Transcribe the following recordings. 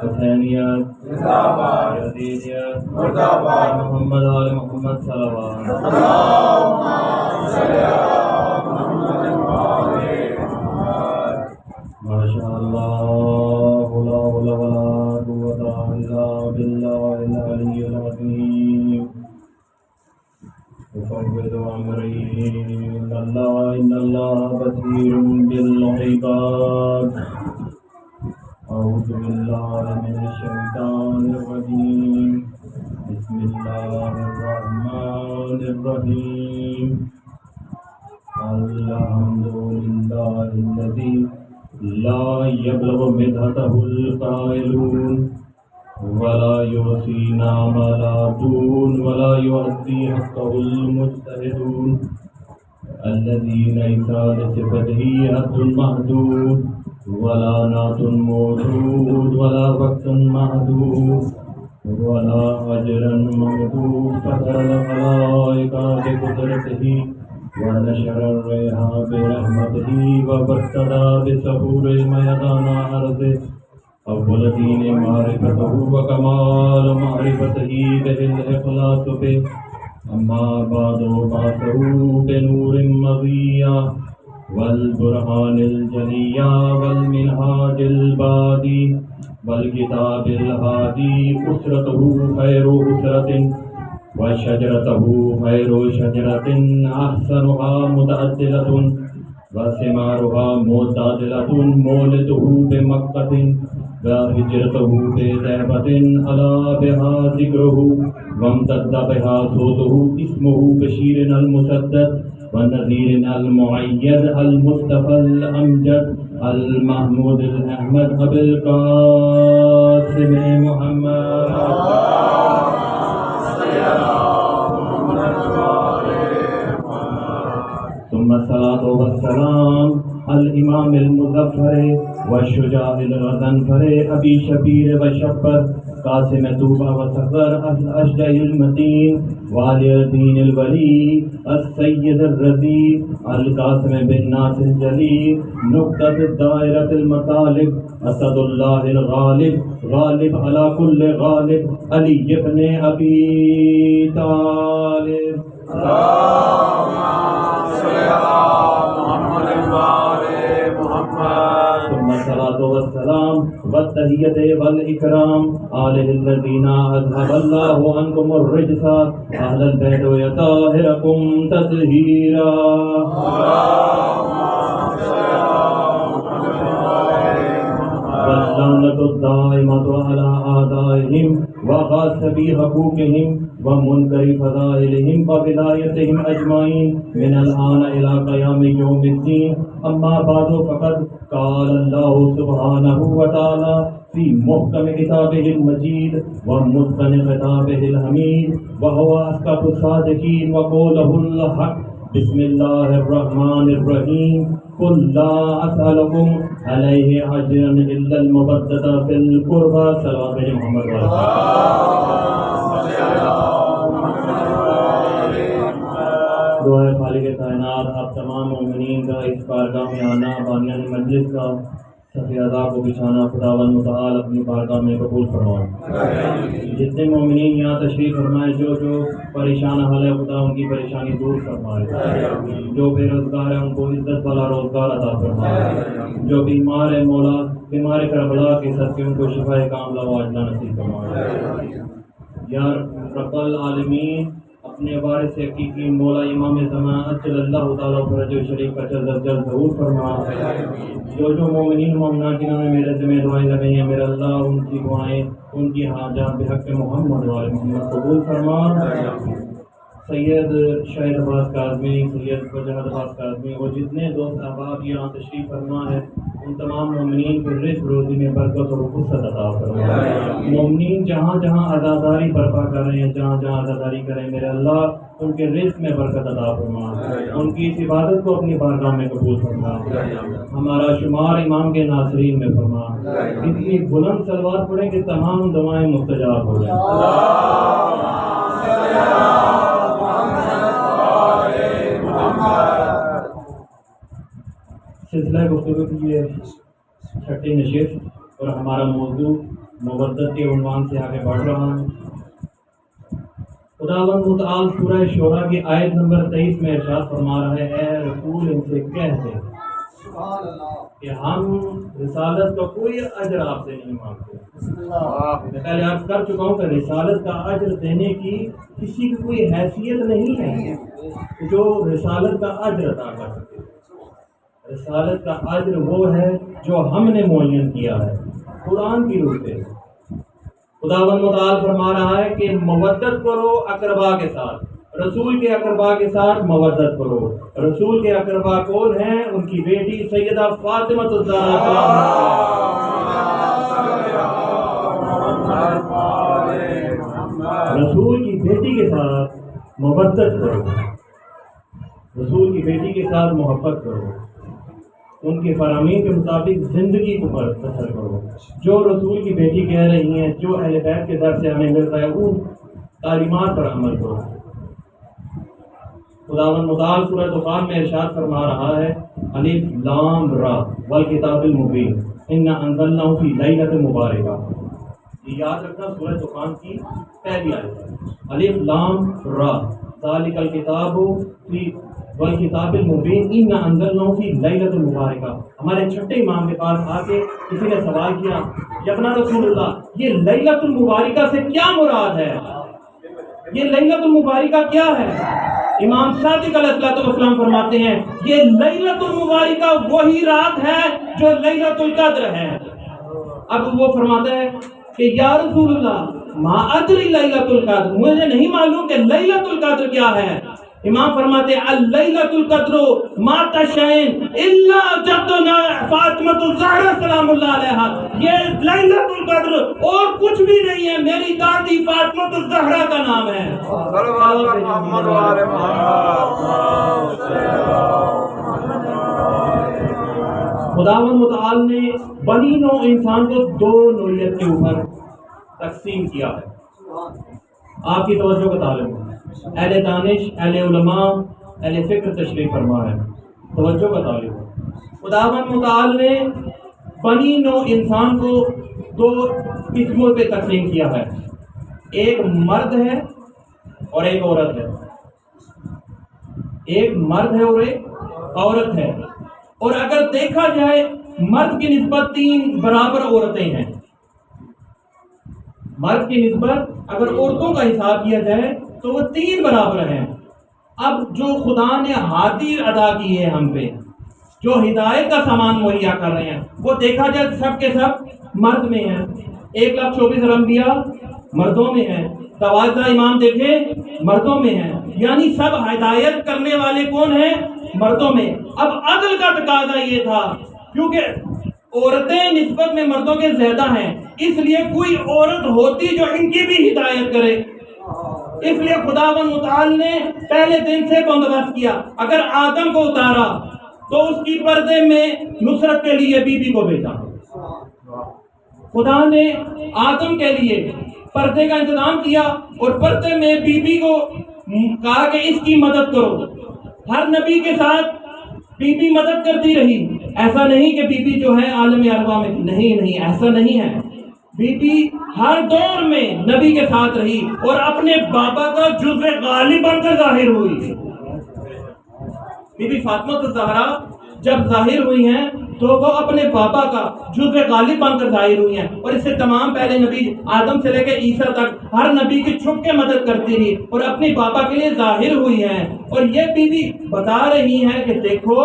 حسینیت یزیدیت محمد آل محمد صلوات ماشاء اللہ لا حول ولا قوة الا بالله العلی العظیم افوض امری الی اللہ ان اللہ بصیر بالعباد اعوذ باللہ من الشیطان الرجیم بسم اللہ الرحمن الرحیم الحمد للہ الذی لا یبلغ مدحته القائلون ولا يحصي نعماء ولا يؤدي حقه المجتهدون الذي ليس لصفته حد محدود ولا نعت موجود ولا وقت محدود ولا أجر ممدود فسر الخلائق بقدرته ونشر الريح برحمته وابتدى بسهول ميدان أرضه أول دين معرفته وكمال معرفته بالإخلاص به أما بعد بعثه بنور مضيا والبرهان الجليا والمنهاج البادي والكتاب الهادي أسرته خير أسرة وشجرته خير شجرة أحسنها متعدلة وثمارها متعدلة مولده بمكة وهجرته بطيبة ألا بها ذكره وامتد بها صوته اسمه بشير المسدد والنذير المؤيد المصطفى الأمجد المحمود الأحمد أبي القاسم محمد ثم الصلاة والسلام الإمام المظفر والشجاع الغضنفر أبي شبير وشبر قاسم طوبى وصفر الأشجع المتين والي الدين الولي السيد الرضي القاسم بن ناصر الجليل نقطة الدائرة المطالب أسد الله الغالب غالب على كل غالب علي بن أبي طالب ثم الصلاة والسلام والتحية والإكرام آله الذين أذهب الله عنكم الرجس أهل البيت ويطهركم تطهيرا واللعنة الدائمة على أعدائهم وغاصبي حقوقهم ومنكر فضائلهم وولايتهم أجمعين من الآن إلى قيام يوم الدين أما بعد فقد قال الله سبحانه وتعالى في محكم كتابه المجيد ومتقن خطابه الحميد وهو أصدق الصادقين وقوله الحق بسم الله الرحمن الرحيم قل لا أسألكم عليه أجرا إلا المودة في القربى صلوات محمد دعائے خالق کائنات آپ تمام مومنین کا اس بارگاہ میں آنا بانیان مجلس کا صفی ادا کو بچھانا خداوند متعال اپنی بارگاہ میں قبول فرمائے جتنے مومنین یہاں تشریف فرمائے جو پریشان حال ہے خدا ان کی پریشانی دور فرمائے جو بے روزگار ہے ان کو عزت والا روزگار عطا فرمائے جو بیمار ہے مولا بیمار کربلا کے صدقے ان کو شفا کاملہ و عاجلہ نصیب فرمائے یا رب العالمین اپنے وارث حقیقی مولا امام زمان اجل اللہ تعالیٰ فرج شریف کا جلد از جلد ظہور فرما جو مومنین مومنات جنہوں نے میرے ذمہ دعائیں لگائی ہیں میرا اللہ ان کی دعائیں ان کی حاجات بحق محمد وآل محمد قبول فرما سید شاہد عباس کاظمی سید وجہد عباس کاظمی اور جتنے دوست احباب یہاں تشریف فرما ہے ان تمام مومنین کو رزق روزی میں برکت اور وسعت عطا فرما مومنین جہاں جہاں عزاداری برپا کر رہے ہیں جہاں جہاں عزاداری کریں میرے اللہ ان کے رزق میں برکت عطا فرما ان کی اس عبادت کو اپنی بارگاہ میں قبول فرما ہمارا شمار امام کے ناصرین میں فرما اتنی بلند صلوات پڑھیں کہ تمام دعائیں مستجاب ہو جائیں سلسلہ گفتگو کی یہ چھٹی نشست اور ہمارا موضوع مودت کے عنوان سے آگے بڑھ رہا ہے۔ خداوند متعال سورہ شورا کی آیت نمبر 23 میں ارشاد فرما رہا ہے، اے رسول ان سے کہہ دے کہ ہم رسالت کا کوئی اجر آپ سے نہیں مانگتے۔ میں پہلے عرض کر چکا ہوں کہ رسالت کا اجر دینے کی کسی کی کوئی حیثیت نہیں ہے جو رسالت کا اجر عطا کر سکے۔ رسالت کا اجر وہ ہے جو ہم نے معین کیا ہے قرآن کی روح سے۔ خداوند متعال فرما رہا ہے کہ مودت کرو اقربا کے ساتھ، رسول کے اقربا کے ساتھ مودت کرو۔ رسول کے اقربا کون ہیں؟ ان کی بیٹی سیدہ فاطمہ الزہرا، رسول کی بیٹی کے ساتھ مودت کرو، رسول کی بیٹی کے ساتھ محبت کرو، ان کے فرامین کے مطابق زندگی کو بسر کرو۔ جو رسول کی بیٹی کہہ رہی ہیں، جو اہل بیت کے در سے ہمیں ملتا ہے، ان تعلیمات پر عمل کرو۔ خداوند متعال سورہ دخان میں ارشاد فرما رہا ہے، الف لام را والکتاب المبین انا انزلناہ فی لیلۃ مبارکہ۔ یہ یاد رکھنا سورہ دخان کی پہلی آیت ہے، الف لام را ذالک الکتاب فی والکتاب المبین انا انزلناہ فی لیلۃ مبارکہ۔ ہمارے چھٹے امام کے پاس آ کے کسی نے سوال کیا، یبنا رسول اللہ یہ لیلۃ المبارکہ سے کیا مراد ہے؟ یہ لیلۃ المبارکہ کیا ہے؟ امام صادق علیہ السلام فرماتے ہیں یہ لیلۃ المبارکہ وہی رات ہے جو لیلۃ القدر ہے۔ اب وہ فرماتا ہے کہ یا رسول اللہ ما ادری لیلۃ القدر، مجھے نہیں معلوم کہ لیلۃ القدر کیا ہے۔ امام فرماتے ہیں اللیلۃ القدر ما تشاءن الا جدنا فاطمہ الزہرا سلام اللہ علیہا، یہ لیلۃ القدر اور کچھ بھی نہیں ہے، میری دادی فاطمہ الزہرا کا نام ہے۔ خداوند متعال نے بنی نوع انسان کو دو نوعیت کے اوپر تقسیم کیا ہے۔ آپ کی توجہ کا طالب ہوں، اہل دانش، اہل علماء، اہل فکر تشریف فرما ہے، توجہ کا طالب ہوں۔ خداوند متعال نے بنی نوع انسان کو دو قسموں پہ تقسیم کیا ہے، ایک مرد ہے اور ایک عورت ہے، ایک مرد ہے اور ایک عورت ہے۔ اور اگر دیکھا جائے مرد کی نسبت 3 برابر عورتیں ہیں، مرد کی نسبت اگر عورتوں کا حساب کیا جائے تو وہ 3 برابر ہیں۔ اب جو خدا نے ہادی ادا کی ہے ہم پہ، جو ہدایت کا سامان مہیا کر رہے ہیں، وہ دیکھا جائے سب کے سب مرد میں ہیں۔ 1,24,000 انبیاء مردوں میں ہیں، 12 امام دیکھیں مردوں میں ہیں، یعنی سب ہدایت کرنے والے کون ہیں؟ مردوں میں۔ اب عدل کا تقاضا یہ تھا، کیونکہ عورتیں نسبت میں مردوں کے زیادہ ہیں، اس لیے کوئی عورت ہوتی جو ان کی بھی ہدایت کرے، اس لیے خداوند متعال نے پہلے دن سے بندوبست کیا۔ اگر آدم کو اتارا تو اس کی پردے میں نصرت کے لیے بی بی کو بھیجا۔ خدا نے آدم کے لیے پردے کا انتظام کیا اور پردے میں بی بی کو کہا کہ اس کی مدد کرو۔ ہر نبی کے ساتھ بی بی مدد کرتی رہی، ایسا نہیں کہ بی بی جو ہے عالم ارواح میں، نہیں ایسا نہیں ہے۔ بی بی ہر دور میں نبی کے ساتھ رہی اور اپنے بابا کا جزو غالب بن کر ظاہر ہوئی۔ بی بی فاطمہ الزہرا جب ظاہر ہوئی ہیں تو وہ اپنے بابا کا جزو غالب بن کر ظاہر ہوئی ہیں، اور اس سے تمام پہلے نبی آدم سے لے کے عیسیٰ تک ہر نبی کی چھپ کے مدد کرتی رہی اور اپنے بابا کے لیے ظاہر ہوئی ہیں۔ اور یہ بی بی بتا رہی ہیں کہ دیکھو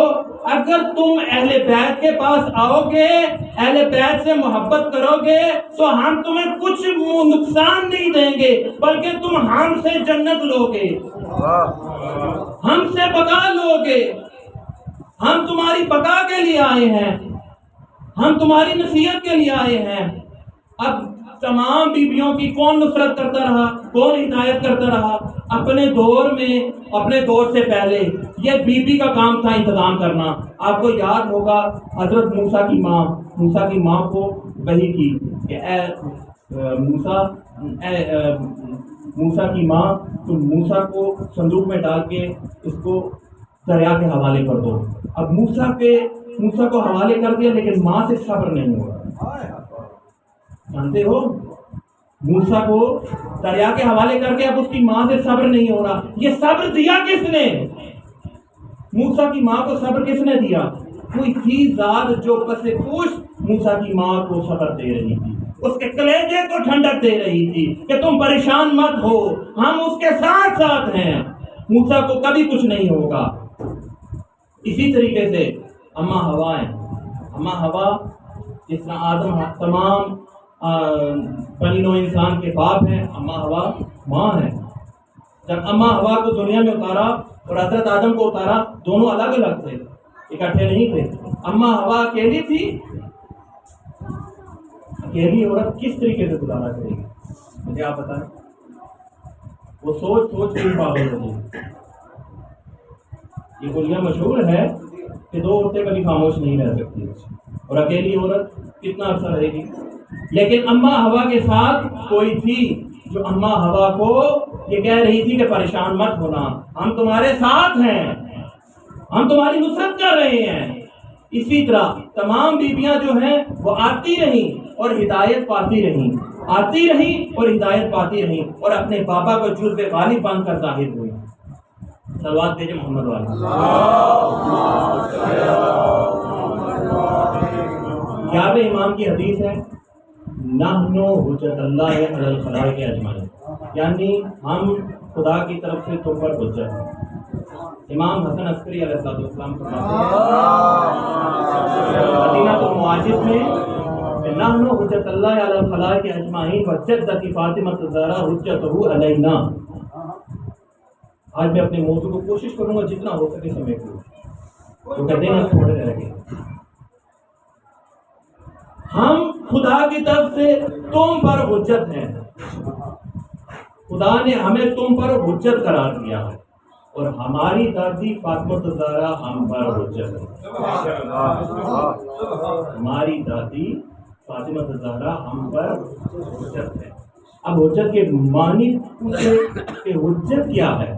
اگر تم اہل بیت کے پاس آؤ گے، اہل بیت سے محبت کرو گے تو ہم تمہیں کچھ نقصان نہیں دیں گے، بلکہ تم ہم سے جنت لو گے، ہم سے بقا لو گے۔ ہم تمہاری بقا کے لیے آئے ہیں، ہم تمہاری نصیحت کے لیے آئے ہیں۔ اب تمام بیویوں کی کون نصرت کرتا رہا، کون ہدایت کرتا رہا؟ اپنے دور میں، اپنے دور سے پہلے یہ بی بی کا کام تھا انتظام کرنا۔ آپ کو یاد ہوگا حضرت موسیٰ کی ماں کو وحی کی کہ اے موسیٰ کی ماں، تم موسیٰ کو صندوق میں ڈال کے اس کو دریا کے حوالے کر دو۔ اب موسیٰ کے موسیٰ کو حوالے کر دیا لیکن ماں سے صبر نہیں ہو رہا. جانتے ہو موسیٰ کو دریا کے حوالے کر کے اب اس کی ماں سے صبر نہیں ہو رہا. یہ صبر دیا کس نے؟ موسیٰ کی ماں کو صبر کس نے دیا؟ کوئی تھی ذات جو پس پوش موسیٰ کی ماں کو صبر دے رہی تھی، اس کے کلیجے کو ٹھنڈک دے رہی تھی کہ تم پریشان مت ہو، ہم اس کے ساتھ ساتھ ہیں، موسیٰ کو کبھی کچھ نہیں ہوگا. اسی طریقے سے اماں ہوا ہیں. اماں ہوا جس طرح آدم تمام بنی نوع انسان کے باپ ہیں، اماں ہوا ماں ہیں. جب اماں ہوا کو دنیا میں اتارا اور حضرت آدم کو اتارا، دونوں الگ الگ تھے، اکٹھے نہیں تھے. اماں ہوا اکیلی تھی. اکیلی عورت کس طریقے سے گزارا کرے گی؟ مجھے آپ بتائیں. وہ سوچ سوچ کے پاگل ہو گئی. یہ گلیاں مشہور ہے کہ دو عورتیں کبھی خاموش نہیں رہ سکتی، اور اکیلی عورت کتنا عرصہ رہے گی. لیکن اماں ہوا کے ساتھ کوئی تھی جو اماں ہوا کو یہ کہہ رہی تھی کہ پریشان مت ہونا، ہم تمہارے ساتھ ہیں، ہم تمہاری نصرت کر رہے ہیں. اسی طرح تمام بیویاں جو ہیں وہ آتی رہیں اور ہدایت پاتی رہیں، آتی رہیں اور ہدایت پاتی رہیں، اور اپنے بابا کو جزو غالب بن کر ظاہر ہوئی. صلوات بھیجے محمد والے. 11ویں امام کی حدیث ہے، نحن حجت اللہ علی الخلائق اجمعین، یعنی ہم خدا کی طرف سے تم پر حجت ہیں. امام حسن عسکری علیہ السلام فرماتے ہیں مدینہ المعاجز میں، نحن حجت اللہ علی الخلائق اجمعین وجدت فاطمہ الزہرا حجتہ علینا. آج میں اپنے موضوع کو کوشش کروں گا جتنا ہو سکے سمیٹ لوں، تو کہتے ہیں تھوڑے رہ گئے. ہم خدا کی طرف سے تم پر حجت ہیں، خدا نے ہمیں تم پر حجت قرار دیا ہے، اور ہماری دادی فاطمہ الزہرا ہم پر حجت ہے. ہماری دادی فاطمہ الزہرا ہم پر حجت ہے. اب حجت کے معنی پوچھے کہ حجت کیا ہے،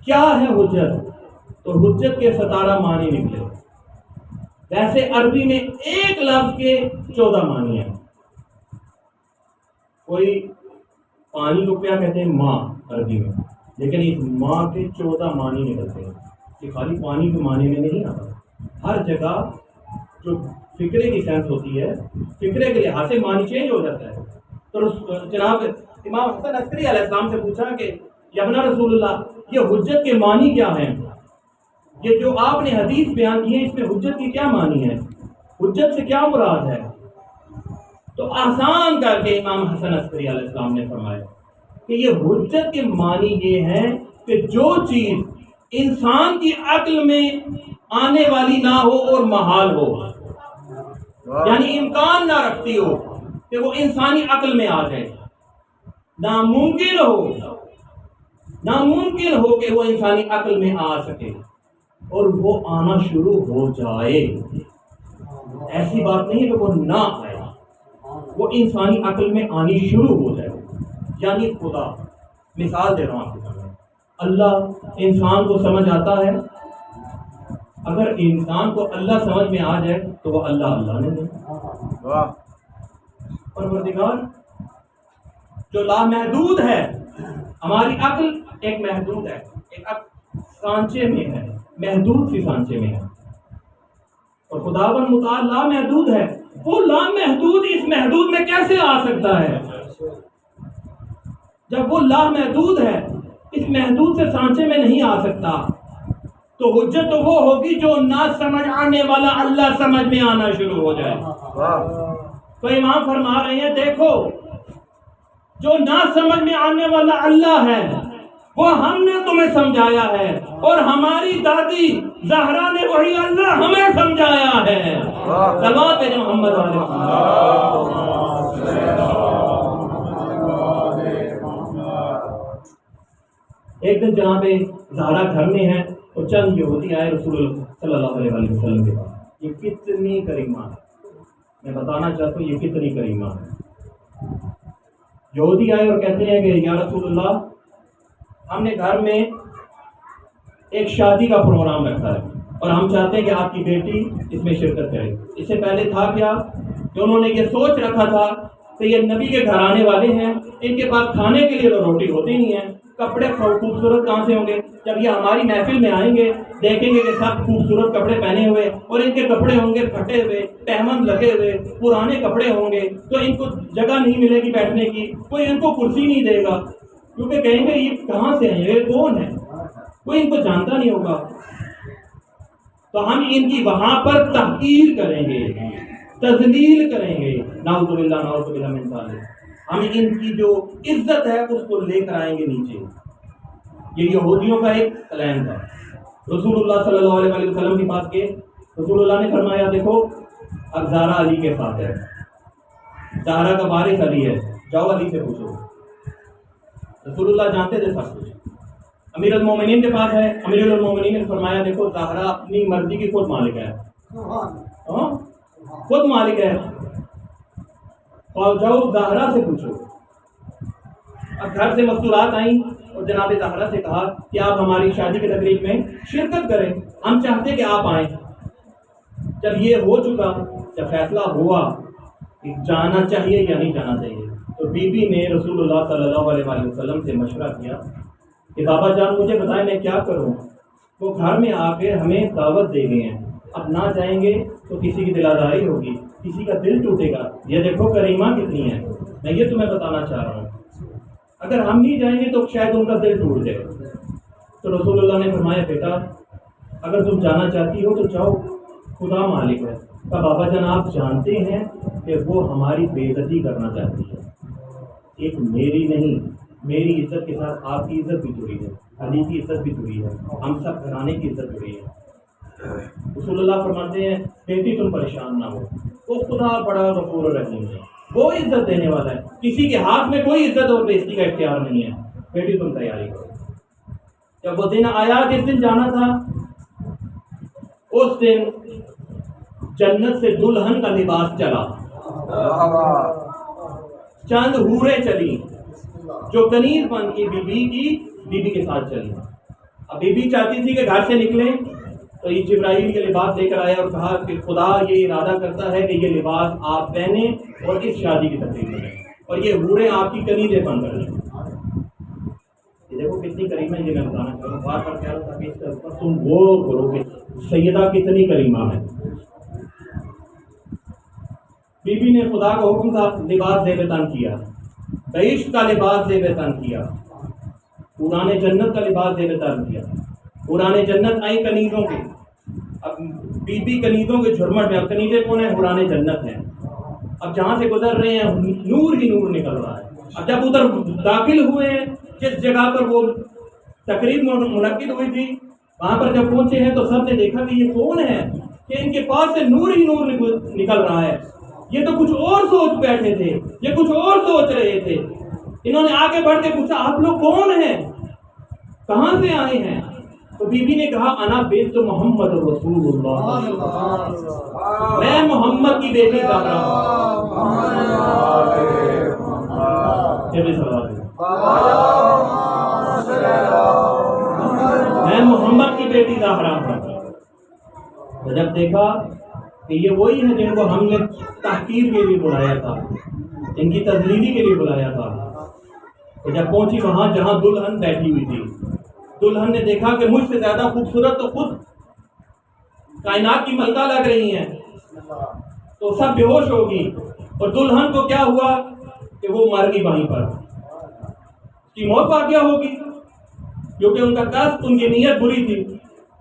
کیا ہے حجت؟ تو حجت کے 17 معنی نکلے. ویسے عربی میں ایک لفظ کے 14 معنی ہیں. کوئی پانی کو کیا کہتے ہیں؟ ماں عربی میں، لیکن اس ماں کے 14 معنی نکلتے ہیں. کہ خالی پانی کے معنی میں نہیں آتا، ہر جگہ جو فکرے کی سینس ہوتی ہے، فکرے کے لحاظ سے معنی چینج ہو جاتا ہے. تو جناب امام حسن عسکری علیہ السلام سے پوچھا کہ یابنا رسول اللہ، یہ حجت کے معنی کیا ہیں؟ یہ جو آپ نے حدیث بیان کی ہے اس میں حجت کی کیا معنی ہے؟ حجت سے کیا مراد ہے؟ تو آسان کر کے امام حسن عسکری علیہ السلام نے فرمایا کہ یہ حجت کے معنی یہ ہے کہ جو چیز انسان کی عقل میں آنے والی نہ ہو اور محال ہو، یعنی امکان نہ رکھتی ہو کہ وہ انسانی عقل میں آ جائے، ناممکن ہو کہ وہ انسانی عقل میں آ سکے، اور وہ آنا شروع ہو جائے. ایسی بات نہیں کہ وہ نہ آئے، وہ انسانی عقل میں آنی شروع ہو جائے. یعنی خدا، مثال دے رہا ہوں آپ کے سامنے، اللہ انسان کو سمجھ آتا ہے. اگر انسان کو اللہ سمجھ میں آ جائے تو وہ اللہ نے نہیں. پروردگار جو لامحدود ہے، ہماری عقل ایک محدود ہے، ایک سانچے میں ہے، محدود سی سانچے میں ہے، اور خداوند متعال لامحدود ہے. وہ لامحدود اس محدود میں کیسے آ سکتا ہے؟ جب وہ لامحدود ہے، اس محدود سے سانچے میں نہیں آ سکتا، تو حجت تو وہ ہوگی جو نہ سمجھ آنے والا اللہ سمجھ میں آنا شروع ہو جائے. تو امام فرما رہے ہیں دیکھو، جو نہ سمجھ میں آنے والا اللہ ہے وہ ہم نے تمہیں سمجھایا ہے، اور ہماری دادی زہرا نے وہی اللہ ہمیں سمجھایا ہے. صلوات ہے محمد علیہ. ایک دن جناب زہرا گھر میں ہے اور چند یہودی آئے رسول اللہ صلی اللہ علیہ وسلم کے پاس. یہ کتنی کریمہ ہے، میں بتانا چاہتا ہوں یہ کتنی کریمہ ہے. یہودی آئے اور کہتے ہیں کہ یا رسول اللہ، ہم نے گھر میں ایک شادی کا پروگرام رکھا ہے اور ہم چاہتے ہیں کہ آپ کی بیٹی اس میں شرکت کرے۔ اس سے پہلے تھا کیا کہ انہوں نے یہ سوچ رکھا تھا کہ یہ نبی کے گھر آنے والے ہیں، ان کے پاس کھانے کے لیے تو روٹی ہوتی نہیں ہے، کپڑے خوبصورت کہاں سے ہوں گے؟ جب یہ ہماری محفل میں آئیں گے دیکھیں گے کہ سب خوبصورت کپڑے پہنے ہوئے اور ان کے کپڑے ہوں گے پھٹے ہوئے، تہمند لگے ہوئے، پرانے کپڑے ہوں گے، تو ان کو جگہ نہیں ملے گی بیٹھنے کی، کوئی ان کو کرسی نہیں دے گا، کیونکہ کہیں گے یہ کہاں سے ہیں، یہ کون ہے، کوئی ان کو جانتا نہیں ہوگا۔ تو ہم ان کی وہاں پر تحقیر کریں گے، تذلیل کریں گے، نعوذ باللہ نعوذ باللہ من ذالک۔ ہم ان کی جو عزت ہے اس کو لے کر آئیں گے نیچے۔ یہ یہودیوں کا ایک پلان تھا۔ رسول اللہ صلی اللہ علیہ وسلم کے پاس گئے، رسول اللہ نے فرمایا دیکھو اب زہرا علی کے ساتھ ہے، زہرا کا وارث علی ہے، جاؤ علی سے پوچھو۔ رسول اللہ جانتے تھے سب کچھ۔ امیر المومنین کے پاس ہے، امیر المومنین نے فرمایا دیکھو زہرا اپنی مرضی کی خود مالک ہے، خود مالک ہے، اور جاؤ زہرا سے پوچھو۔ اب گھر سے مستورات آئیں اور جناب زہرا سے کہا کہ آپ ہماری شادی کی تقریب میں شرکت کریں، ہم چاہتے کہ آپ آئیں۔ جب یہ ہو چکا، جب فیصلہ ہوا کہ جانا چاہیے یا نہیں جانا چاہیے، تو بی بی نے رسول اللہ صلی اللہ علیہ وسلم سے مشورہ کیا کہ بابا جان مجھے بتائیں میں کیا کروں، وہ گھر میں آ کے ہمیں دعوت دے گئے ہیں، اب نہ جائیں گے تو کسی کی دل آزاری ہوگی، کسی کا دل ٹوٹے گا، یہ دیکھو کریمہ کتنی ہے، میں یہ تمہیں بتانا چاہ رہا ہوں، اگر ہم نہیں جائیں گے تو شاید ان کا دل ٹوٹ جائے۔ تو رسول اللہ نے فرمایا بیٹا اگر تم جانا چاہتی ہو تو جاؤ، خدا مالک ہے۔ کہا بابا جان آپ جانتے ہیں کہ وہ ہماری بے عزتی کرنا چاہتی ہے، ایک میری نہیں، میری عزت کے ساتھ آپ کی عزت بھی جڑی ہے، علی کی عزت بھی جڑی ہے، ہم سب گھرانے کی عزت جڑی ہے۔ رسول اللہ فرماتے ہیں بیٹی تم پریشان نہ ہو، وہ خدا بڑا غفور الرحیم ہے، وہ عزت دینے والا ہے، کسی کے ہاتھ میں کوئی عزت اور بے عزتی کا اختیار نہیں ہے، بیٹی تم تیاری کرو۔ جب وہ دن آیا جس دن جانا تھا، اس دن جنت سے دلہن کا لباس چلا، چند حوریں چلی جو کنیز بن کی بی بی کے ساتھ چلی۔ اب بی بی چاہتی تھی کہ گھر سے نکلیں تو یہ جبرائیل کے لباس لے کر آیا اور کہا کہ خدا یہ ارادہ کرتا ہے کہ یہ لباس آپ پہنیں اور اس شادی کی تقریب میں اور یہ حوریں آپ کی کنیزیں بن کر لیں۔ یہ دیکھو کتنی کریمہ ہے، یہ میں بتانا چاہوں، بار بار کہہ رہا تھا کہ اس کے اوپر تم غور کرو کہ سیدہ کتنی کریمہ ہے۔ بی بی نے خدا کا حکم تھا، لباس زیب تن کیا، بہشت کا لباس زیب تن کیا، پرانے جنت کا لباس زیب تن کیا، پرانے جنت آئی کنیزوں کے، اب بی بی کنیزوں کے جھرمٹ میں، اب کنیزیں کون ہیں؟ پرانے جنت ہیں، اب جہاں سے گزر رہے ہیں نور ہی نور نکل رہا ہے۔ اب جب ادھر داخل ہوئے ہیں جس جگہ پر وہ تقریب منعقد ہوئی تھی، وہاں پر جب پہنچے ہیں تو سب نے دیکھا کہ یہ کون ہے کہ ان کے پاس سے نور ہی نور نکل رہا ہے، یہ تو کچھ اور سوچ بیٹھے تھے، یہ کچھ اور سوچ رہے تھے۔ انہوں نے آگے بڑھ کے پوچھا آپ لوگ کون ہیں، کہاں سے آئے ہیں؟ تو بی بی نے کہا انا بنت محمد رسول اللہ، میں محمد کی بیٹی زہرا میں محمد کی بیٹی زہرا ہوں۔ تو جب دیکھا کہ یہ وہی ہے جن کو ہم نے تحقیر کے لیے بلایا تھا، ان کی تذلیلی کے لیے بلایا تھا، تو جب پہنچی وہاں جہاں دلہن بیٹھی ہوئی تھی، دلہن نے دیکھا کہ مجھ سے زیادہ خوبصورت تو خود کائنات کی ملکہ لگ رہی ہیں، تو سب بے ہوش ہوگی، اور دلہن کو کیا ہوا کہ وہ مر گئی وہیں پر، اس کی موت واقعہ ہوگی، کیونکہ ان کا قصد، ان کی نیت بری تھی۔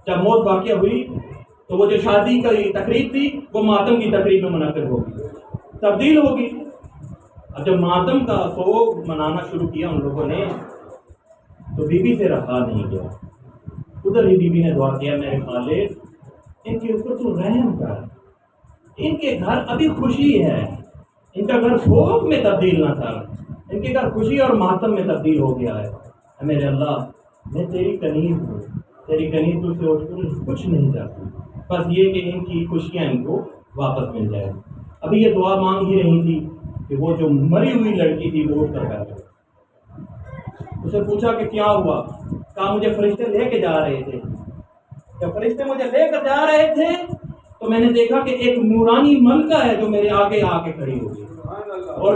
جب موت واقعہ ہوئی تو وہ جو شادی کی تقریب تھی وہ ماتم کی تقریب میں منعقد ہوگی، تبدیل ہوگی۔ اب جب ماتم کا سوگ منانا شروع کیا ان لوگوں نے تو بی بی سے رہا نہیں گیا، ادھر ہی بی بی نے دعا کیا میرے خالق ان کے اوپر تو رحم کر، ان کے گھر ابھی خوشی ہے، ان کا گھر سوگ میں تبدیل نہ کر، ان کے گھر خوشی اور ماتم میں تبدیل ہو گیا ہے۔ میرے اللہ میں تیری کنیز ہوں، تیری کنیز تجھ سے کچھ نہیں چاہتی، بس یہ کہ ان کی خوشیاں ان کو واپس مل جائے۔ ابھی یہ دعا مانگ ہی رہی تھی کہ وہ جو مری ہوئی لڑکی تھی وہ اٹھ کر بیٹھ گئی۔ اسے پوچھا کہ کیا ہوا؟ کہا مجھے فرشتے لے کے جا رہے تھے جب فرشتے مجھے لے کر جا رہے تھے تو میں نے دیکھا کہ ایک نورانی ملکہ ہے جو میرے آگے آ کے کھڑی ہو گئی اور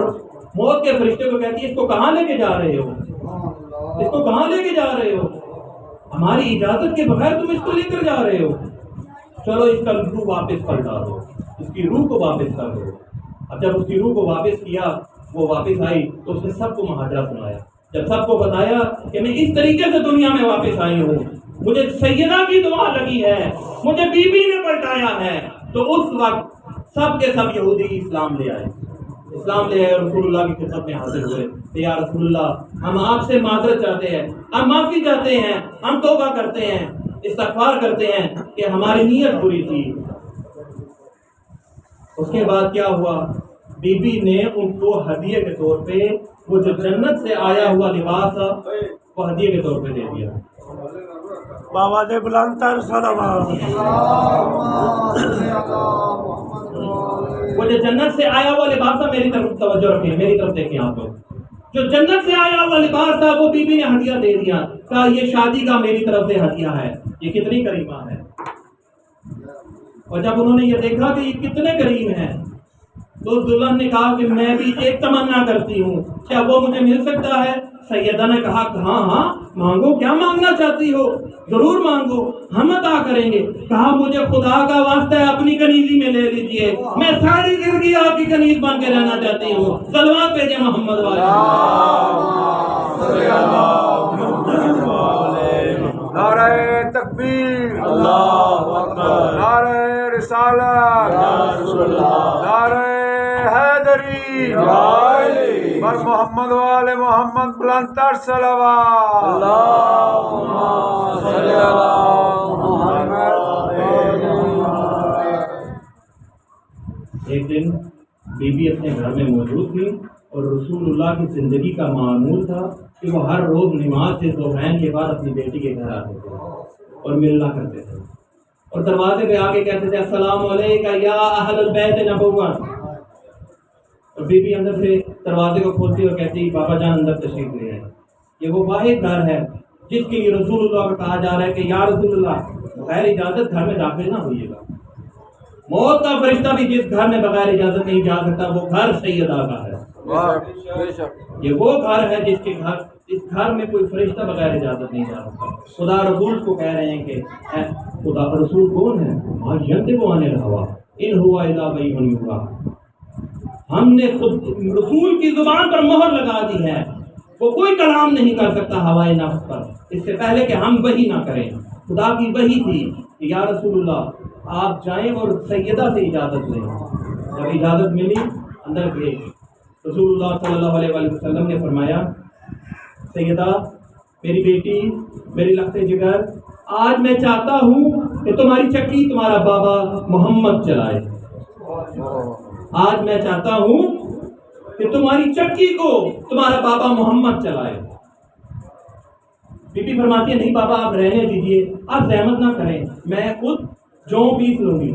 موت کے فرشتے کو کہتی ہے اس کو کہاں لے کے جا رہے ہو، اس کو کہاں لے کے جا رہے ہو، ہماری اجازت کے بغیر تم اس کو لے کر جا رہے ہو، چلو اس کا روح واپس پلٹا دو، اس کی روح کو واپس کر دو۔ اب جب اس کی روح کو واپس کیا، وہ واپس آئی تو اس نے سب کو مہاجرہ سنایا۔ جب سب کو بتایا کہ میں اس طریقے سے دنیا میں واپس آئی ہوں، مجھے سیدہ کی دعا لگی ہے، مجھے بی بی نے پلٹایا ہے، تو اس وقت سب کے سب یہودی اسلام لے آئے، اسلام لے آئے اور رسول اللہ کی خدمت میں حاضر ہوئے کہ یا رسول اللہ ہم آپ سے معذرت چاہتے ہیں، ہم معافی چاہتے ہیں، ہم توبہ کرتے ہیں، استغفار کرتے ہیں کہ ہماری نیت بری تھی۔ اس کے بعد کیا ہوا، بی بی نے ان کو ہدیے کے طور پہ وہ جو جنت سے آیا ہوا لباس تھا وہ ہدیے کے طور پہ دے دیا۔ بابا دے بلند تر صلوات۔ وہ جو جنت سے آیا ہوا لباس تھا، میری طرف توجہ رکھیں، میری طرف دیکھیں آپ لوگ، جو جنت سے آیا ہوا لباس تھا وہ بی بی نے ہدیہ دے دیا، کہا یہ شادی کا میری طرف سے ہدیہ ہے۔ یہ کتنی کریمہ ہے۔ اور جب انہوں نے یہ دیکھا کہ یہ کتنے کریم ہیں تو دلہن نے کہا کہ میں بھی ایک تمنا کرتی ہوں، کیا وہ مجھے مل سکتا ہے؟ سیدہ نے کہا ہاں ہاں مانگو، کیا مانگنا چاہتی ہو، ضرور مانگو، ہم عطا کریں گے۔ کہا مجھے خدا کا واسطہ ہے اپنی کنیزی میں لے لیجئے، میں ساری زندگی آپ کی کنیز بن کے رہنا چاہتی ہوں۔ صلوات بھیجے محمد والے۔ نعرہ تکبیر، اللہ اکبر، نعرہ رسالت، نعرہ حیدری، بر محمد والے محمد بلند تر صلوات۔ اللہم صلی علی محمد۔ ایک دن بی بی اپنے گھر میں موجود تھی اور رسول اللہ کی زندگی کا معمول تھا کہ وہ ہر روز نماز سے ظہرین کے بعد اپنی بیٹی کے گھر آتے تھے اور ملنا کرتے تھے اور دروازے پہ آ کے کہتے تھے السلام علیکم یا اہل البیت نبوہ، اور بی بی اندر سے دروازے کو کھولتی اور کہتی بابا جان اندر تشریف لے آئے۔ یہ وہ واحد گھر ہے جس کے لیے رسول اللہ کو کہا جا رہا ہے کہ یا رسول اللہ بغیر اجازت گھر میں داخل نہ ہوئیے گا۔ موت کا فرشتہ بھی جس گھر میں بغیر اجازت نہیں جا سکتا وہ گھر سیدہ کا ہے۔ یہ وہ گھر ہے جس گھر میں کوئی فرشتہ بغیر اجازت نہیں جا سکتا۔ خدا رسول کو کہہ رہے ہیں کہ خدا رسول کون ہے؟ ما ینطق عن الہویٰ ان ہوا الا وحی یوحیٰ۔ ہم نے خود رسول کی زبان پر مہر لگا دی ہے، وہ کوئی کلام نہیں کر سکتا ہوائے نفس پر، اس سے پہلے کہ ہم وحی نہ کریں۔ خدا کی وحی تھی کہ یا رسول اللہ آپ جائیں اور سیدہ سے اجازت لیں۔ جب اجازت ملی اندر گئے، رسول اللہ صلی اللہ علیہ وآلہ وسلم نے فرمایا سیدہ میری بیٹی، میری لخت جگر، آج میں چاہتا ہوں کہ تمہاری چکی تمہارا بابا محمد چلائے۔ آج میں چاہتا ہوں کہ تمہاری چکی کو تمہارا بابا محمد چلائے۔ بی بی فرماتی ہے نہیں بابا آپ رہنے دیجئے، آپ زحمت نہ کریں، میں خود جو پیس لوں گی۔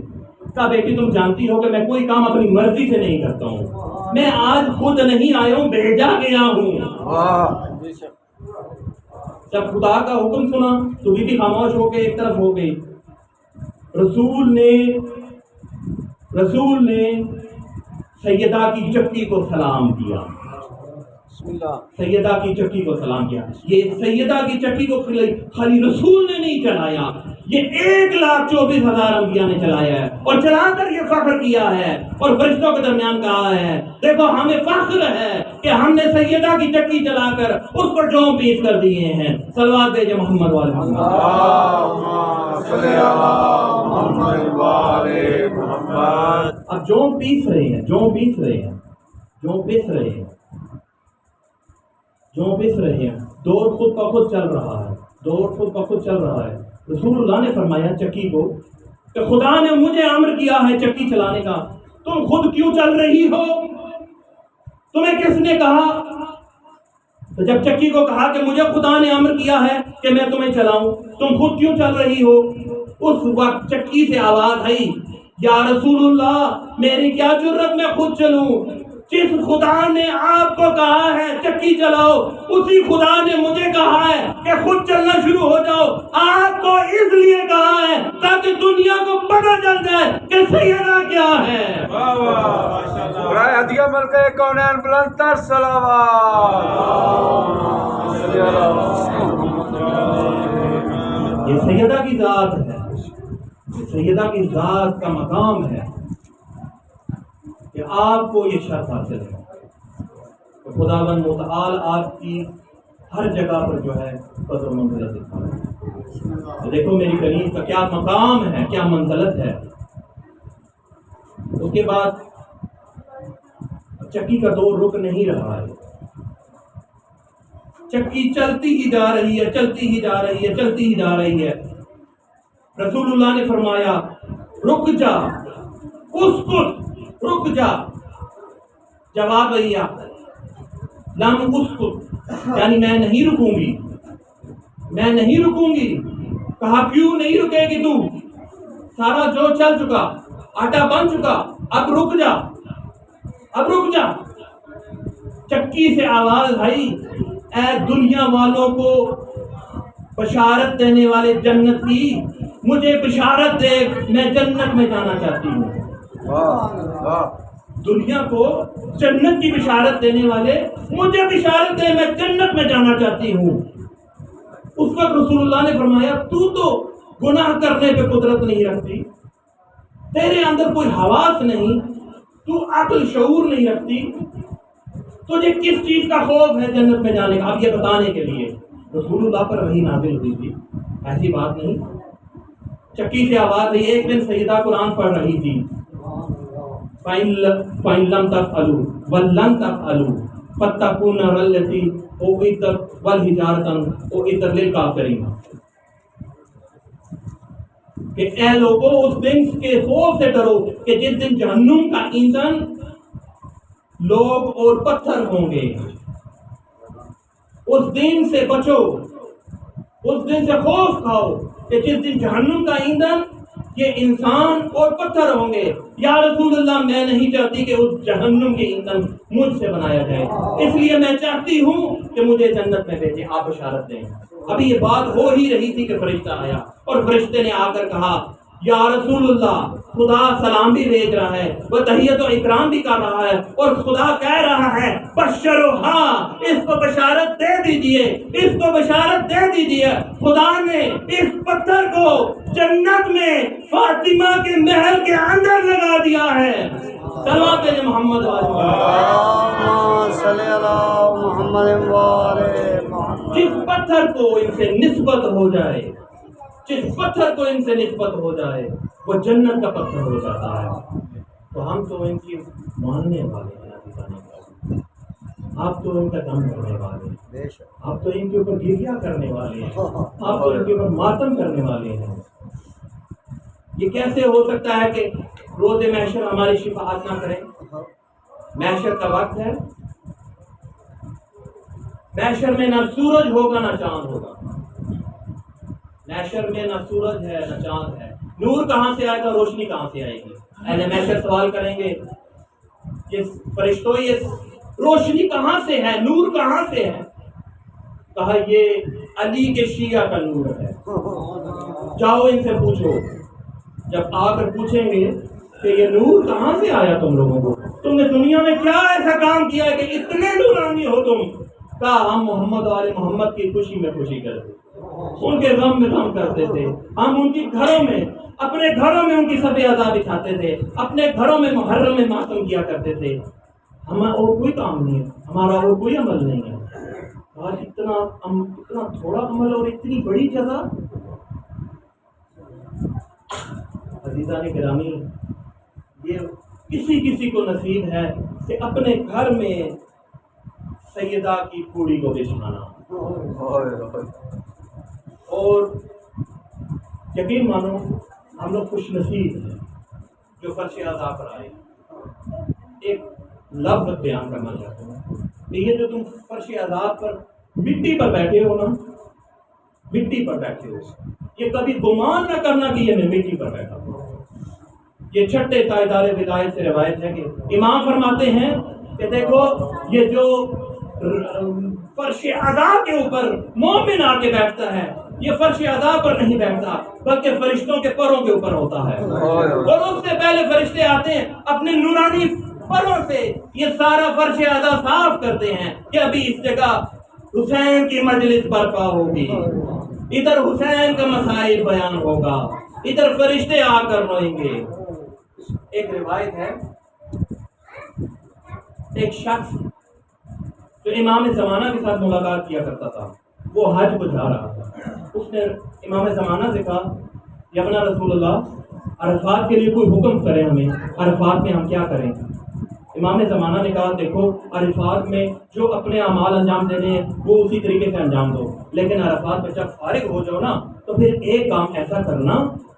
کہا بیٹی تم جانتی ہو کہ میں کوئی کام اپنی مرضی سے نہیں کرتا ہوں، میں آج خود نہیں آیا ہوں، بھیجا گیا ہوں۔ جب خدا کا حکم سنا تو بی بی خاموش ہو کے ایک طرف ہو گئی۔ رسول نے سیدہ کی چکی کو سلام کیا، سیدہ کی چکی کو سلام کیا۔ یہ سیدہ کی چکی کو خالی رسول نے نہیں چلایا، یہ 1,24,000 انبیاء نے چلایا ہے اور چلا کر یہ فخر کیا ہے اور فرشتوں کے درمیان کہا ہے دیکھو ہمیں فخر ہے کہ ہم نے سیدہ کی چکی چلا کر اس پر جوم پیس کر دیے ہیں۔ صلوات بھیجے محمد والے محمد۔ اب جوم پیس رہے ہیں، جوم پیس رہے ہیں، جوم پیس رہے ہیں، جوم پیس رہے ہیں، دور خود بخود چل رہا ہے، دور خود بخود چل رہا ہے۔ رسول اللہ نے فرمایا چکی کو کہ خدا نے مجھے امر کیا ہے چکی چلانے کا، تم خود کیوں چل رہی ہو؟ تمہیں کس نے کہا؟ تو جب چکی کو کہا کہ مجھے خدا نے امر کیا ہے کہ میں تمہیں چلاؤں، تم خود کیوں چل رہی ہو؟ اس وقت چکی سے آواز آئی یا رسول اللہ میری کیا جرت میں خود چلوں، جس خدا نے آپ کو کہا ہے چکی چلاؤ، اسی خدا نے مجھے کہا ہے کہ خود چلنا شروع ہو جاؤ۔ آپ کو اس لیے کہا ہے تاکہ دنیا کو پتہ چل جائے کہ سیدہ کیا ہے۔ برائے ہدیہ ملکہ کونین بلند تر صلوات۔ یہ سیدہ کی ذات ہے، یہ سیدہ کی ذات کا مقام ہے کہ آپ کو یہ شرف حاصل ہے کہ خداوند متعال آپ کی ہر جگہ پر جو ہے قدر و منزلت دکھا رہا ہے۔ دیکھو میری کنیز کا کیا مقام ہے، کیا منزلت ہے۔ اس کے بعد چکی کا دور رک نہیں رہا ہے، چکی چلتی ہی جا رہی ہے، چلتی ہی جا رہی ہے، چلتی ہی جا رہی ہے۔ رسول اللہ نے فرمایا رک جا، اسکت، رک جا۔ جواب دیا لم اسکت، یعنی میں نہیں رکوں گی، میں نہیں رکوں گی۔ کہا کیوں نہیں رکے گی تو؟ سارا جو چل چکا، آٹا بن چکا، اب رک جا، اب رک جا۔ چکی سے آواز آئی، اے دنیا والوں کو بشارت دینے والے جنت کی، مجھے بشارت دے، میں جنت میں جانا چاہتی ہوں۔ دنیا کو جنت کی بشارت دینے والے، مجھے بشارت دے، میں جنت میں جانا چاہتی ہوں۔ اس وقت رسول اللہ نے فرمایا تو گناہ کرنے پہ قدرت نہیں رکھتی، تیرے اندر کوئی حواس نہیں، تو عقل شعور نہیں رکھتی، تجھے کس چیز کا خوف ہے جنت میں جانے کا؟ اب یہ بتانے کے لیے رسول اللہ پر وحی نازل ہوئی تھی، ایسی بات نہیں۔ چکی سے آواز آئی، ایک دن سیدہ قرآن پڑھ رہی تھی، فَإِن لَمْ تَفْعَلُوا وَلَن تَفْعَلُوا فَاتَّقُوا النَّارَ الَّتِي أُعِدَّتْ وَالْحِجَارَةَ أُعِدَّتْ لِلْكَافِرِينَ، کہ اے لوگوں اس دن کے خوف سے ڈرو کہ جس دن جہنم کا ایندھن لوگ اور پتھر ہوں گے۔ اس دن سے بچو، اس دن سے خوف کھاؤ کہ جس دن جہنم کا ایندھن یہ انسان اور پتھر ہوں گے۔ یا رسول اللہ میں نہیں چاہتی کہ اس جہنم کے ایندھن مجھ سے بنایا جائے، اس لیے میں چاہتی ہوں کہ مجھے جنت میں بھیجیں، آپ بشارت دیں۔ ابھی یہ بات ہو ہی رہی تھی کہ فرشتہ آیا، اور فرشتے نے آ کر کہا یا رسول اللہ خدا سلام بھی بھیج رہا ہے، وہ تحیت و اکرام بھی کر رہا ہے، اور خدا کہہ رہا ہے بشروہا، اس کو بشارت دے دیجئے، اس کو بشارت دے دیجئے، خدا نے اس پتھر کو جنت میں فاطمہ کے محل کے اندر لگا دیا ہے۔ صلوات محمد صلی اللہ محمد وعلى محمد۔ جس پتھر کو ان سے نسبت ہو جائے، جس پتھر کو ان سے نسبت ہو جائے وہ جنت کا پتھر ہو جاتا ہے۔ تو ہم تو ان کی ماننے والے ہیں، آپ تو ان کا دم کرنے والے ہیں، آپ تو ان کے اوپر گریہ کرنے والے ہیں، آپ تو ان کے اوپر ماتم کرنے والے ہیں۔ یہ کیسے ہو سکتا ہے کہ روز محشر ہماری شفاعت نہ کرے؟ محشر کا وقت ہے، محشر میں نہ سورج ہوگا نہ چاند ہوگا، محشر میں نہ سورج ہے نہ چاند ہے، نور کہاں سے آئے گا، روشنی کہاں سے آئے گی؟ اہل محشر سوال کریں گے کہ فرشتوں یہ روشنی کہاں سے ہے، نور کہاں سے ہے؟ کہا یہ علی کے شیعہ کا نور ہے، جاؤ ان سے پوچھو۔ جب آ کر پوچھیں گے کہ یہ نور کہاں سے آیا تم لوگوں کو، تم نے دنیا میں کیا ایسا کام کیا ہے کہ اتنے نورانی ہو تم؟ کہا ہم محمد اور محمد کی خوشی میں خوشی کرتے، ان کے غم میں غم کرتے تھے، ہم ان کی گھروں میں، اپنے گھروں میں ان کی صف عزا بچھاتے تھے، اپنے گھروں میں محرم میں ماتم کیا کرتے تھے، ہمارا اور کوئی کام نہیں ہے، ہمارا اور کوئی عمل نہیں ہے۔ آج اتنا تھوڑا عمل اور اتنی بڑی جگہ۔ عزیزان گرامی، یہ کسی کو نصیب ہے کہ اپنے گھر میں سیدہ کی پھوڑی کو بچھانا، اور یقین مانو ہم لوگ خوش نصیب ہیں جو فرش اعضاء پر آئے۔ ایک لفظ بیان کرنا چاہتا ہوں کہ یہ جو تم فرش اعضاء پر مٹی پر بیٹھے ہو نا، مٹی پر بیٹھے ہو، یہ کبھی گمان نہ کرنا کہ یہ میں مٹی پر بیٹھا ہوں۔ یہ چھٹے تاجدار ولایت سے روایت ہے کہ امام فرماتے ہیں کہ دیکھو یہ جو فرش عزا کے اوپر مومن آ کے بیٹھتا ہے یہ فرش عزا پر نہیں بیٹھتا بلکہ فرشتوں کے پروں کے اوپر ہوتا ہے، اور اس سے پہلے فرشتے آتے ہیں اپنے نورانی پروں سے یہ سارا فرش عزا صاف کرتے ہیں کہ ابھی اس جگہ حسین کی مجلس برپا ہوگی، ادھر حسین کا مسائل بیان ہوگا، ادھر فرشتے آ کر روئیں گے۔ ایک روایت ہے ایک شخص جو امام زمانہ کے ساتھ ملاقات کیا کرتا تھا، وہ حج کو جا رہا تھا، اس نے امام زمانہ سے کہا یا ابن رسول اللہ عرفات کے لیے کوئی حکم کرے ہمیں، عرفات میں ہم کیا کریں؟ امام زمانہ نے کہا دیکھو عرفات میں جو اپنے اعمال انجام دینے ہیں وہ اسی طریقے سے انجام دو، لیکن عرفات میں جب فارغ ہو جاؤ نا تو پھر ایک کام ایسا کرنا،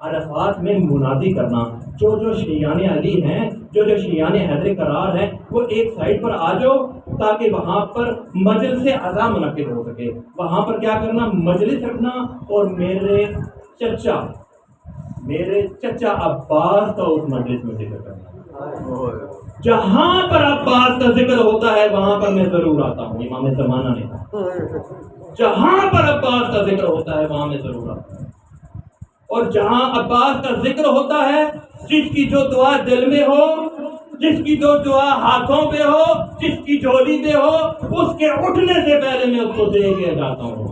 عرفات میں منادی کرنا، جو شیعان علی ہیں، جو شیعان حیدر قرار ہیں وہ ایک سائڈ پر آ جاؤ تاکہ وہاں پر مجلس عزا منعقد ہو سکے۔ وہاں پر کیا کرنا؟ مجلس رکھنا، اور میرے چچا عباس کا اس مجلس میں ذکر کرنا، جہاں پر عباس کا ذکر ہوتا ہے وہاں پر میں ضرور آتا ہوں۔ امام زمانہ نے کہا جہاں پر عباس کا ذکر ہوتا ہے وہاں میں ضرور آتا ہوں، اور جہاں عباس کا ذکر ہوتا ہے جس کی جو دعا دل میں ہو، جس کی جو دعا ہاتھوں پہ ہو، جس کی جھولی پہ ہو، اس کے اٹھنے سے پہلے میں اس کو دے کے جاتا ہوں،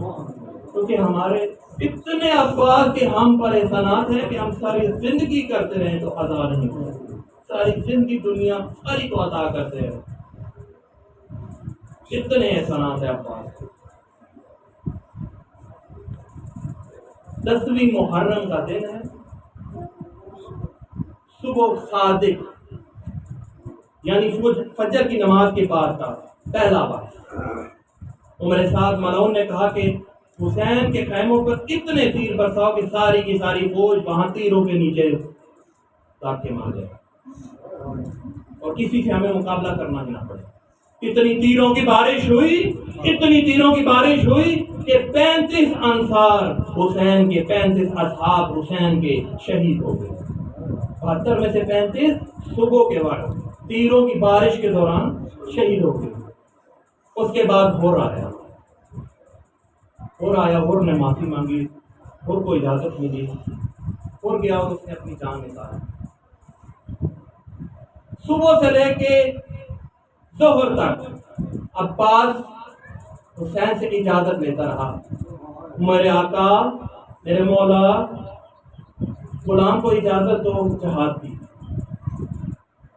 کیونکہ ہمارے اتنے عباس کے ہم پر احسانات ہیں کہ ہم ساری زندگی کرتے رہیں تو ادا نہیں کرتے، ساری زندگی دنیا ساری کو ادا کرتے ہیں، اتنے احسانات ہیں عباس کے۔ 10ویں محرم کا دن ہے، صبح صادق یعنی فجر کی نماز کے بعد کا پہلا وقت۔ عمر سعد ملعون نے کہا کہ حسین کے خیموں پر اتنے تیر برساؤ کہ ساری کی ساری فوج وہاں تیروں کے نیچے لاکھ کے مار جائے اور کسی سے ہمیں مقابلہ کرنا ہی نہ پڑے۔ اتنی تیروں کی بارش ہوئی کہ 35 انصار حسین کے، 35 اصحاب حسین کے شہید ہو گئے۔ 72 میں سے 35 صبح کے وقت تیروں کی بارش کے دوران شہید ہو گئے۔ اس کے بعد ہور آیا، ہور نے معافی مانگی، ہور کو اجازت ملی، ہور گیا اور اس نے اپنی جان نکالی۔ صبح سے لے کے ظہر تک عباس حسین سے اجازت لیتا رہا، میرے آقا، میرے مولا، غلام کو اجازت دو جہاد کی،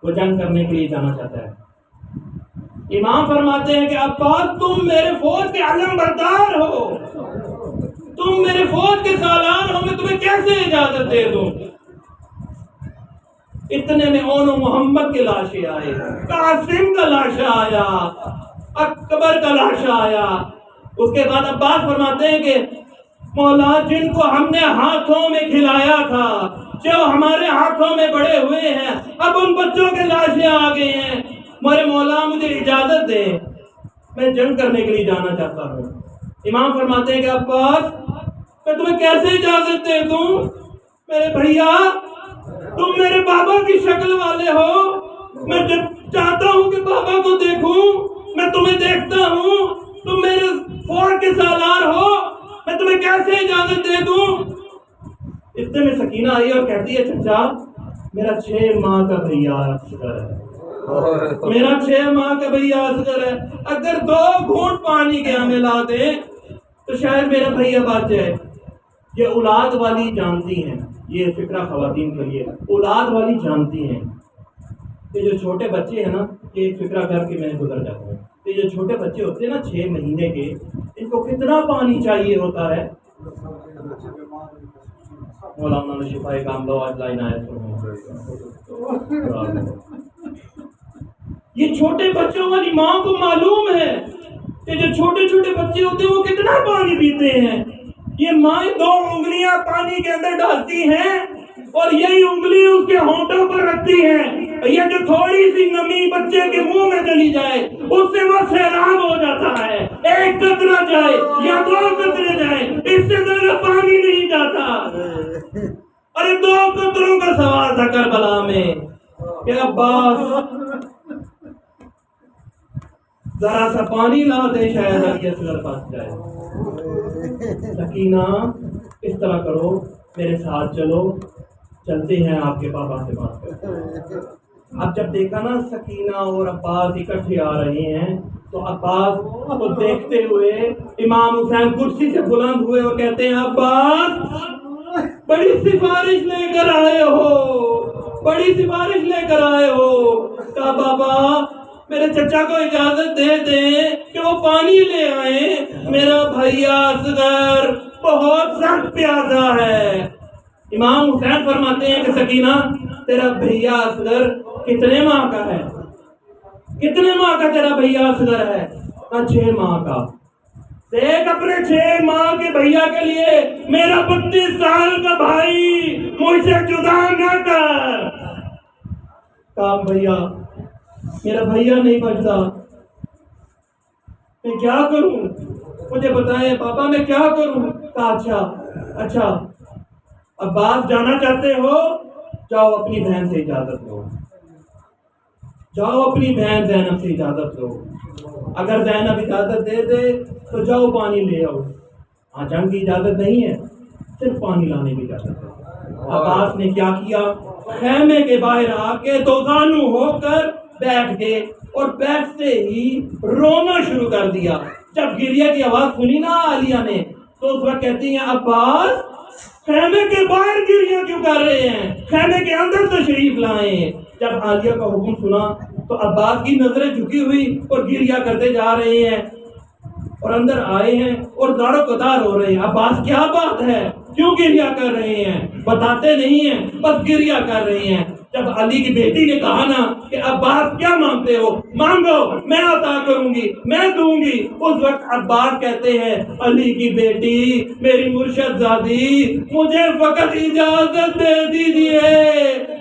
وہ جنگ کرنے کے لیے جانا چاہتا ہے۔ امام فرماتے ہیں کہ عباس تم میرے فوج کے علم بردار ہو، تم میرے فوج کے سالار ہو، میں تمہیں کیسے اجازت دے دوں؟ اتنے میں اونو محمد کے لاشیں آئے، قاسم کا لاشا آیا، اکبر کا لاشا آیا۔ اس کے بعد عباس فرماتے ہیں کہ مولا جن کو ہم نے ہاتھوں میں کھلایا تھا، جو ہمارے ہاتھوں میں بڑے ہوئے ہیں، اب ان بچوں کے لاشیں آ گئے ہیں، میرے مولا مجھے اجازت دے، میں جنگ کرنے کے لیے جانا چاہتا ہوں۔ امام فرماتے ہیں کہ عباس میں تمہیں کیسے اجازت دے دوں؟ میرے بھیا تم میرے بابا کی شکل والے ہو، میں جب چاہتا ہوں کہ بابا کو دیکھوں میں تمہیں دیکھتا ہوں، تم میرے فوج کے سالار ہو، میں تمہیں کیسے اجازت دے دوں؟ اتنے میں سکینہ آئی اور کہتی ہے چچا میرا 6 ماہ کا بھیا اصغر ہے، میرا 6 ماہ کا بھیا اصغر ہے، اگر 2 گھونٹ پانی کے ہمیں لا دیں تو شاید میرا بھیا بچ جائے۔ یہ اولاد والی جانتی ہیں، یہ فکرہ خواتین کے لیے، اولاد والی جانتی ہیں کہ جو چھوٹے بچے ہیں نا، یہ ایک فکرہ کر کے میں نے گزر جاتا ہوں کہ جو چھوٹے بچے ہوتے ہیں نا 6 مہینے کے، ان کو کتنا پانی چاہیے ہوتا ہے۔ مولانا نے شفائے کاملہ آج لائن آئے، یہ چھوٹے بچوں والی ماں کو معلوم ہے کہ جو چھوٹے چھوٹے بچے ہوتے ہیں وہ کتنا پانی پیتے ہیں۔ یہ مائیں 2 انگلیاں پانی کے اندر ڈالتی ہیں اور یہی انگلی اس کے ہونٹوں پر رکھتی ہیں، یہ جو تھوڑی سی نمی بچے کے منہ میں چلی جائے اس سے وہ سیراب ہو جاتا ہے، 1 قطرہ جائے یا 2 قطرے جائے، اس سے زیادہ پانی نہیں جاتا۔ ارے 2 قطروں کا سوال تھا کربلا میں کہ عباس ذرا سا پانی لا دے شاید علی اصغر پاس جائے۔ سکینہ اس طرح کرو، میرے ساتھ چلو، چلتے ہیں آپ کے پاپا سے بات کرتے۔ اب جب دیکھا نا سکینہ اور عباس اکٹھے آ رہے ہیں تو عباس کو دیکھتے ہوئے امام حسین کرسی سے بلند ہوئے اور کہتے ہیں عباس بڑی سفارش لے کر آئے ہو، بڑی سفارش لے کر آئے ہو۔ کہا بابا میرے چچا کو اجازت دے دیں کہ وہ پانی لے آئیں، میرا بھیا اصغر بہت سخت پیاسا ہے۔ امام حسین فرماتے ہیں کہ سکینہ تیرا بھیا اصغر کتنے ماہ کا ہے؟ کتنے ماہ کا تیرا بھیا اصغر ہے؟ 6 ماہ کا۔ دیکھ اپنے 6 ماہ کے بھیا کے لیے میرا 32 سال کا بھائی مجھ سے جدا نہ کر۔ کہا بھیا میرا بھیا نہیں بچتا، میں کیا کروں؟ مجھے بتائیں پاپا میں کیا کروں؟ کہا اچھا عباس جانا چاہتے ہو؟ جاؤ اپنی بہن سے اجازت لو، جاؤ اپنی بہن زینب سے اجازت لو، اگر زینب اجازت دے دے تو جاؤ پانی لے آؤ۔ ہاں جنگ کی اجازت نہیں ہے، صرف پانی لانے کی اجازت ہے۔ عباس نے کیا کیا؟ خیمے کے باہر آ کے دوزانو ہو کر بیٹھ گئے اور بیٹھتے ہی رونا شروع کر دیا۔ جب گریہ کی آواز سنی نا عالیہ نے تو اس وقت کہتی ہیں عباس خیمے کے باہر گریہ کیوں کر رہے ہیں، خیمے کے اندر تشریف لائیں۔ جب عالیہ کا حکم سنا تو عباس کی نظریں جھکی ہوئی اور گریہ کرتے جا رہے ہیں اور اندر آئے ہیں اور دار و قطار ہو رہے ہیں۔ عباس کیا بات ہے، کیوں گریہ کر رہے ہیں؟ بتاتے نہیں ہیں، بس گریہ کر رہے ہیں۔ جب علی کی بیٹی نے کہا نا کہ عباس کیا مانگتے ہو، مانگو میں عطا کروں گی، میں دوں گی، اس وقت عباس کہتے ہیں علی کی بیٹی میری مرشد زادی مجھے فقط اجازت دے دیجیے،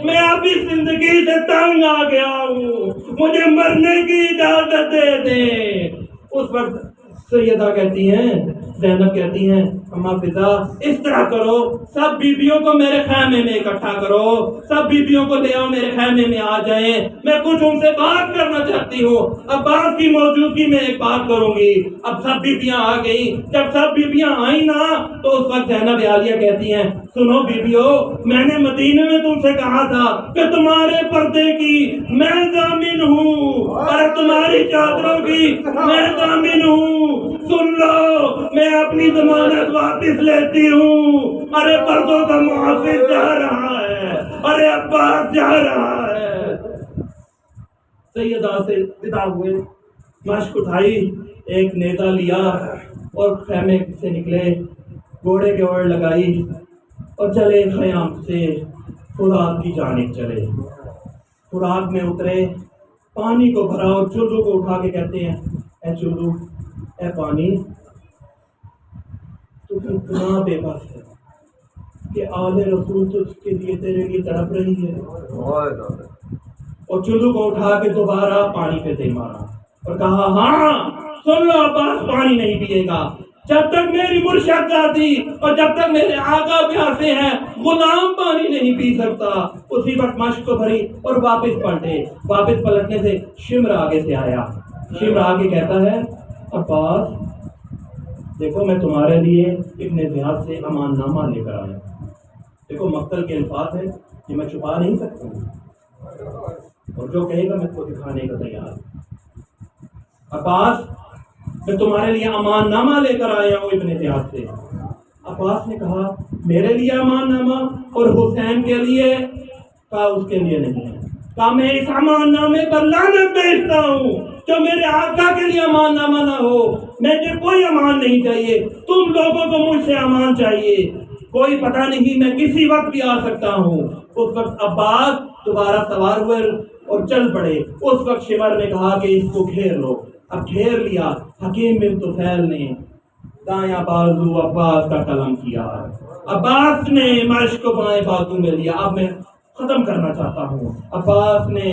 میں ابھی زندگی سے تنگ آ گیا ہوں، مجھے مرنے کی اجازت دے دیں۔ اس وقت سیدہ کہتی ہیں، زینب کہتی ہیں اماں فضا اس طرح کرو، سب بیبیوں کو میرے خیمے میں اکٹھا کرو، سب بیبیوں کو لے آؤ میرے خیمے میں آ جائیں، میں کچھ ان سے بات کرنا چاہتی ہوں، عباس کی موجودگی میں ایک بات کروں گی۔ اب سب بیبیاں آ گئیں، جب سب بیبیاں آئیں نا تو اس وقت زینب عالیہ کہتی ہیں سنو بیبیوں، میں نے مدینے میں تم سے کہا تھا کہ تمہارے پردے کی میں ضامن ہوں اور تمہاری چادروں کی میں ضامن ہوں، سن لو میں اپنی ضمانت واپس لیتی ہوں۔ ارے پردوں کا محافظ جا رہا ہے، ارے عباس جا رہا ہے۔ سیدہ سے ودا ہوئے، مشک اٹھائی، ایک نیزہ لیا اور خیمے سے نکلے، گھوڑے کے اوڑ لگائی اور چلے خیام سے فرات کی جانب چلے۔ فرات میں اترے، پانی کو بھرا اور چلو کو اٹھا کے کہتے ہیں اے چلو، اے پانی تو اتنا بے بس ہے کہ آل رسول تو اس کے لیے تیرے لیے تڑپ رہی ہے۔ اور چلو کو اٹھا کے دوبارہ پانی پہ دے مارا اور کہا ہاں سن لو عباس پانی نہیں پیے گا جب تک میری مرشد زادی اور جب تک میرے آقا پیاسے ہیں، غلام پانی نہیں پی سکتا۔ اسی وقت مشک کو بھری اور واپس پلٹے۔ واپس پلٹنے سے شمر آگے سے آیا، شمر آگے کہتا ہے عباس دیکھو میں تمہارے لیے ابن زیاد سے امان نامہ لے کر آیا، دیکھو مقتل کے الفاظ ہے کہ میں چھپا نہیں سکتا ہوں اور جو کہے گا میں اس کو دکھانے کا تیار ہوں۔ عباس میں تمہارے لیے امان نامہ لے کر آیا ہوں ابن زیاد سے۔ عباس نے کہا میرے لیے امان نامہ اور حسین کے لیے؟ کہا اس کے لیے نہیں ہے۔ کہا میں اس امان نامے پر لعنت بھیجتا ہوں جو میرے آقا کے لیے امان نامہ نہ ہو، مجھے کوئی امان نہیں چاہیے، تم لوگوں کو مجھ سے امان چاہیے، کوئی پتہ نہیں میں کسی وقت بھی آ سکتا ہوں۔ اس وقت عباس دوبارہ سوار ہوئے اور چل پڑے۔ اس وقت شمر نے کہا کہ اس کو گھیر لو۔ اب گھیر لیا۔ حکیم بن طفیل نے دایاں بازو عباس کا قلم کیا، عباس نے مشق کو بائیں بازو میں لیا۔ اب میں ختم کرنا چاہتا ہوں۔ عباس نے